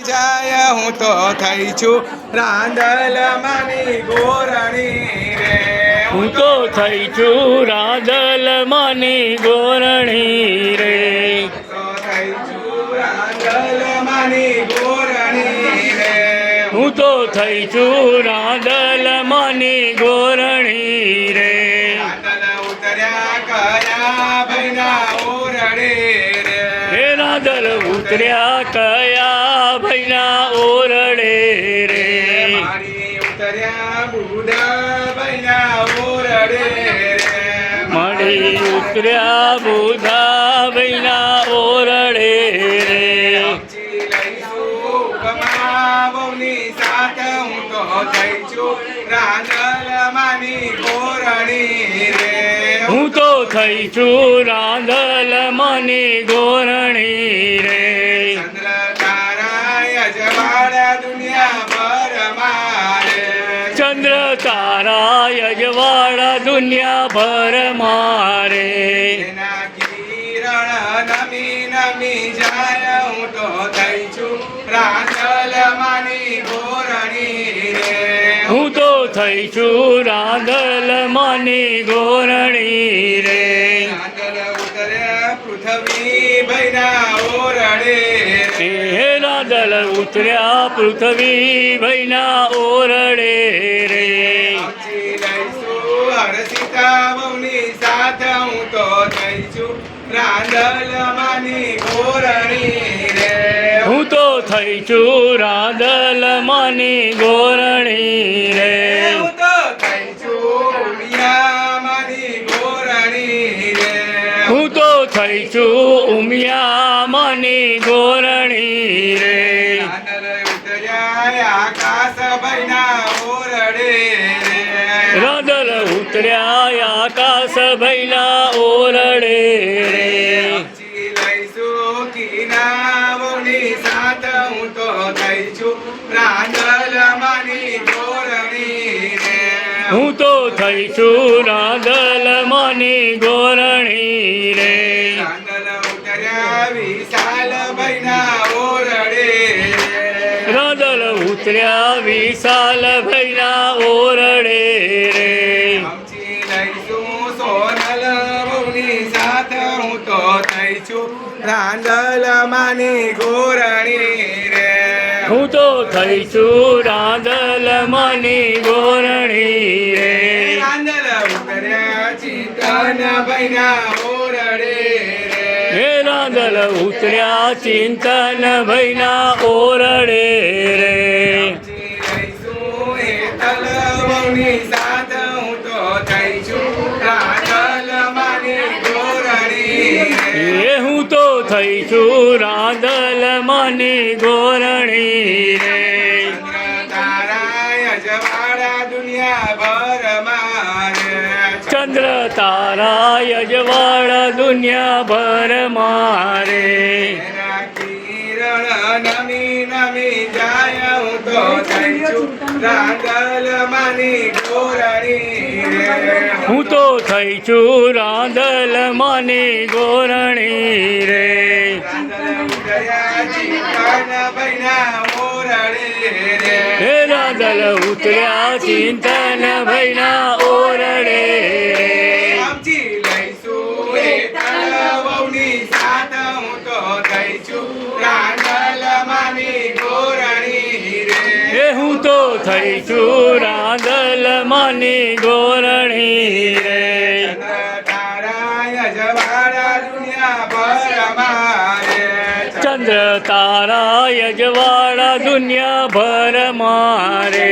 જાય હું તો થઈ છું રાંદલ માની ગોરણી રે હું તો થઈ છું રાંદલ માની ગોરણી રે તો થઈ છું રાંદલ માની ગોરણી રે હું તો થઈ છું રાંદલ માની ગોરણી રે રાંદલ ઉતર્યા કયા ભૈના ઓરડે રે હે રાંદલ ઉતર્યા કયા ભૈના ઓરડે રે મારી ઉતર્યા બુધા ભૈના ઓરડે રે મળી ઉતર્યા બુધા ભૈના ઓરડે રે સમજી લઈશું કમાવની સાથ હું તો થઈ છું રાંદલ માની ગોરણી રે હું તો થઈ છું રાંદલ માની ગોરણી રે ચંદ્ર તારા અજવાળા દુનિયા ભર મારે ચંદ્ર તારા યજવાળા દુનિયા ભર મારે એના કિરણ નમી નમી જાય હું તો થઈ છું રાંદલ માની ગોરણી રે હું તો થઈ છું રાંદલ માની ગોરણી રે રાંદલ ઉતર્યા પૃથ્વી ભૈના ઓરડે રે હે રાંદલ ઉતર્યા પૃથ્વી ભૈના ઓરડે રે સમજી લઈશું હરસિતા બહુની સાથ હું તો થઈ છું રાંદલ માની ગોરણી રે હું તો થઈ છું રાંદલ માની ગોરણી રે હું તો થઈ છું ઉમિયા માની ગોરણી રે હું તો થઈ છું ઉમિયા માની ગોરણી રે રાંદલ ઉતર્યા આકાશ ભૈના ઓરડે રે રાંદલ ઉતર્યા આકાશ ભૈના ઓરડે રે સમજી લઈશું કિનાવની સાથ હું તો થઈ છું રાંદલ માની ગોરણી રે હું તો થઈ છું રાંદલ માની ગોરણી રે રાંદલ ઉતર્યા વિશાલ ભૈના ઓરડે રે રાંદલ ઉતર્યા વિશાલ ભૈના ઓરડે રે સમજી લઈશું સોનલ બહુની સાથ હું તો થઈ છું રાંદલ માની ગોરણી રે હું તો થઈ છું રાંદલ માની ગોરણી રે રાંદલ ઉતર્યા ચિંતન ભૈના ઓરડે રે હે રાંદલ ઉતર્યા ચિંતન ભૈના ઓરડે રે સમજી લઈશું હેતલ બહુની સાથ હું તો થઈ છું રાંદલ માની ગોરણી રે એ હું તો થઈ છું રાંદલ માની ગોરણી રે તારા અજવાળા દુનિયા ભર મારે ચંદ્ર તારા યજવાળા દુનિયા ભર મારે એના કિરણ નમી નમી જાય હું તો થઈ છું રાંદલ માની ગોરણી રે હું તો થઈ છું રાંદલ માની ગોરણી રે રાંદલ ઉતર્યા ચિંતન ભૈના ઓરડે રે હે રાંદલ ઉતર્યા ચિંતન ભૈના ઓરડે રે સમજી લઈશું હેતલ બહુની સાથ હું તો થઈ છું રાંદલ માની ગોરણી રે એ હું તો થઈ છું રાંદલ માની ગોરણી રે તારા અજવાળા દુનિયા ભર મારે ચંદ્ર તારા યજવાળા દુનિયા ભર મારે